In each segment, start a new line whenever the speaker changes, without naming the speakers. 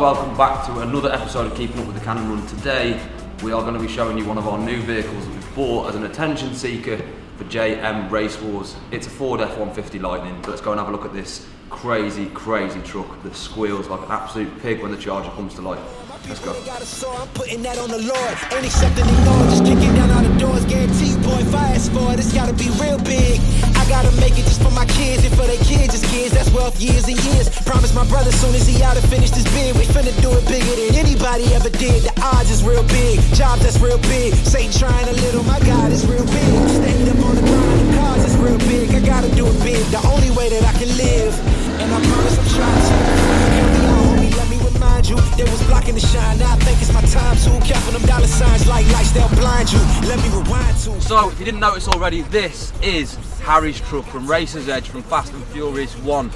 welcome back to another episode of Keeping Up With The Cannon Run. Today we are going to be showing you one of our new vehicles that we've bought as an attention seeker for JM Race Wars. It's a Ford F150 Lightning, so let's go and have a look at this crazy truck that squeals like an absolute pig when the Charger comes to life. Let's go.
I'm putting that on the Lord. Ain't accepting ignore, just kicking down all the doors. Guarantee you, boy, if I ask for it, it's gotta be real big. I gotta make it just for my kids and for their kids, just kids. That's wealth years and years. Promise my brother soon as he out and finish this bid, we finna do it bigger than anybody ever did. The odds is real big, jobs that's real big. Satan trying a little, my God, it's real big. Standing up on the grind, the cars is real big. I gotta do it big, the only way that I can live. And I promise I'm trying to. Help me out, homie, let me remind you. There was blocking the shine, now I think it's my time to. Counting them dollar signs like lights, they'll blind you. Let me rewind to.
So, if you didn't notice already, this is Harry's truck from Racer's Edge from Fast and Furious 1.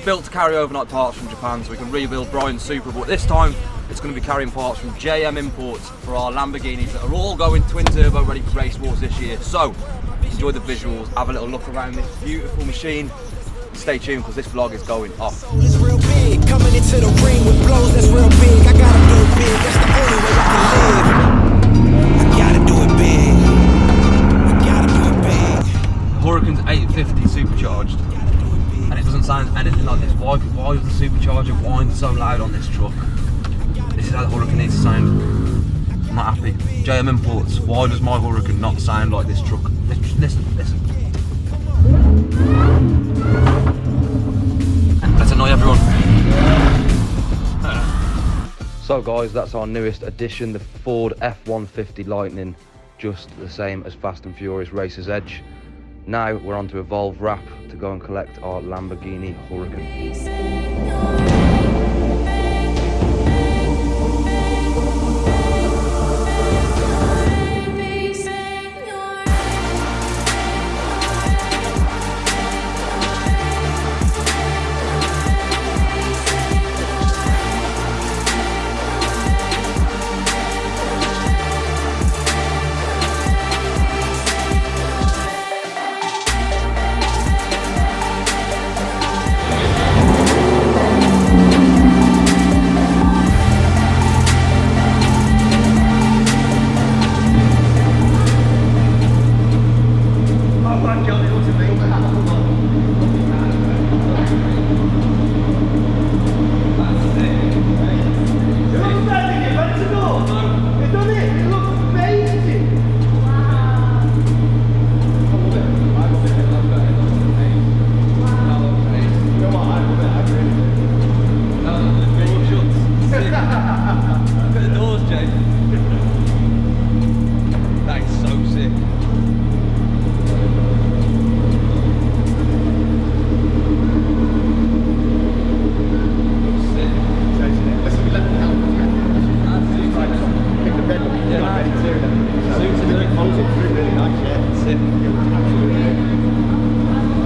Built to carry overnight parts from Japan so we can rebuild Brian's Supra, but this time it's going to be carrying parts from JM Imports for our Lamborghinis that are all going twin turbo ready for Race Wars this year. So, enjoy the visuals, have a little look around this beautiful machine. Stay tuned because this vlog is going off.
It's real big, coming into the ring with blows that's real big. I gotta do it big, that's the only way I can live. I gotta do it big. I gotta do it big.
Huracan's 850 supercharged, and it doesn't sound anything like this. Why does the supercharger whine so loud on this truck? This is how the Huracan needs to sound. I'm not happy. JM Imports, why does my Huracan not sound like this truck? Listen. Let's annoy everyone. So guys, that's our newest addition, the Ford F150 Lightning, just the same as Fast and Furious Racer's Edge. Now we're on to Evolve Wrap to go and collect our Lamborghini Huracan.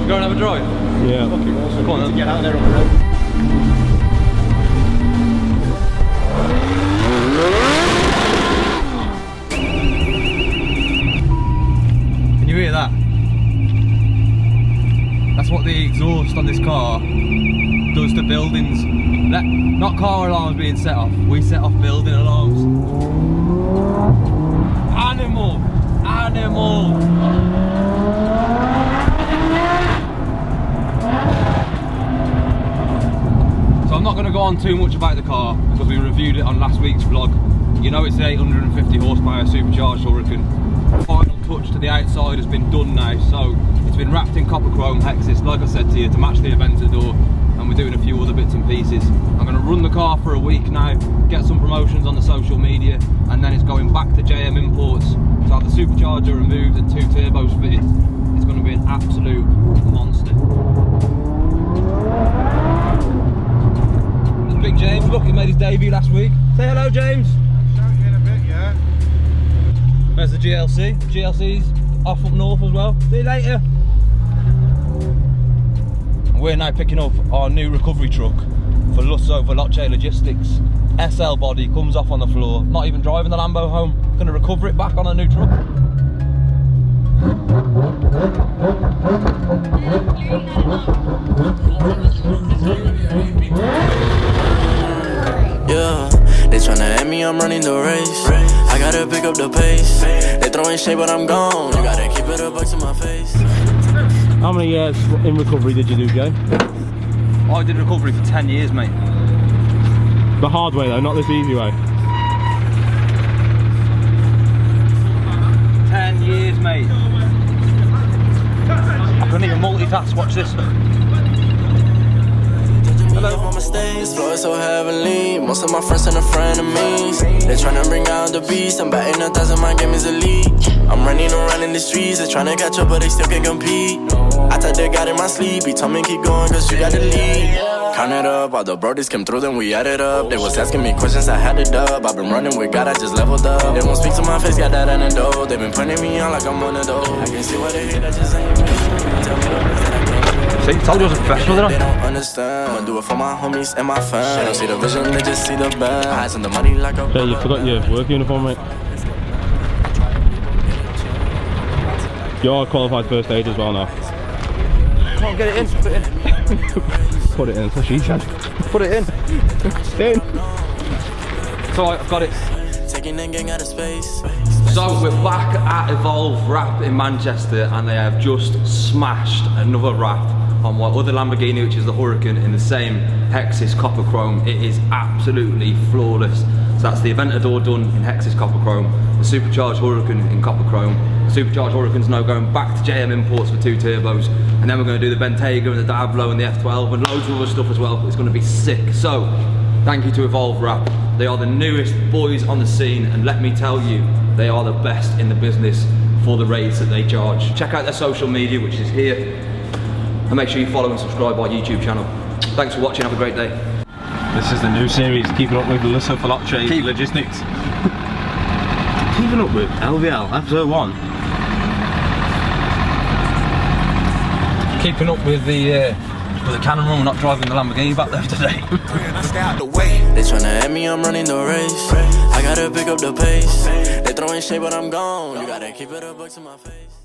Go and have a drive?
Yeah.
Fucking awesome. Come on then.
Get out there on the road.
Can you hear that? That's what the exhaust on this car does to buildings. Not car alarms being set off, we set off building alarms. Animal! So I'm not going to go on too much about the car because we reviewed it on last week's vlog. You know it's an 850 horsepower supercharged Huracan. Final touch to the outside has been done now, so it's been wrapped in copper chrome hexes, like I said to you, to match the Aventador, and we're doing a few other bits and pieces. I'm going to run the car for a week now, get some promotions on the social media, and then it's going back to JM Imports to have the supercharger removed and 2 turbos fitted. It's going to be an absolute monster. There's Big James, look, he made his debut last week. Say hello, James.
In a bit, yeah.
There's the GLC. The GLC's off up north as well. See you later. We're now picking up our new recovery truck for Lusso Veloce Logistics. SL body, comes off on the floor. Not even driving the Lambo home. Gonna recover it back on a new truck.
Yeah, they tryna at me, I'm running the race. I gotta pick up the pace. They throwing shade, but I'm gone. You gotta keep it a buck to my face.
How many years in recovery did you do, Joe?
I did recovery for 10 years, mate.
The hard way though, not this easy way.
10 years, mate. I couldn't even multitask, watch this.
Hello. This floor is so heavenly. Most of my friends and frenemies. They tryna bring out the beast. I'm batting 1,000, my game is elite. I'm running around in the streets. They're tryna catch up, but they still can't compete. I thought they got in my sleep. He told me keep going, cause you got the lead. Count it up, all the brodies came through, then we added up. They was asking me questions, I had it up. I've been running with God, I just leveled up. They won't speak to my face, got that antidote. They been putting me on like I'm one of those. I can see what they hate, I just ain't me. Tell me the things that I can't.
See, told you I was a professional, didn't I?
They don't understand. I'ma do it for my homies and my fans. They don't see the vision, they just see the band. Eyes on the money like a.
Yeah, you forgot your work uniform, mate. You're qualified first aid as well now.
Come on, get it in, put it in.
Put it in, so she said.
Put it in.
In.
It's alright, I've got it.
Taking the gang out of space.
So we're back at Evolve Wrap in Manchester, and they have just smashed another wrap on what other Lamborghini, which is the Huracan, in the same Hexis copper chrome. It is absolutely flawless. So that's the Aventador done in Hexis copper chrome, the Supercharged Huracan in copper chrome. The Supercharged Huracan's now going back to JM Imports for 2 turbos, and then we're going to do the Bentayga and the Diablo and the F12 and loads of other stuff as well. It's going to be sick. So thank you to Evolve Wrap. They are the newest boys on the scene, and let me tell you, they are the best in the business for the rates that they charge. Check out their social media, which is here, and make sure you follow and subscribe our YouTube channel. Thanks for watching, have a great day.
This is the new series, keeping up with Melissa Fallocci Logistics. Keeping up with LVL, episode 1.
Keeping up with the cannon run, we're not driving the Lamborghini back there today.
They tryna at me, I'm running the race. I gotta pick up the pace. They throwing shade, but I'm gone. You gotta keep it a buck to my face.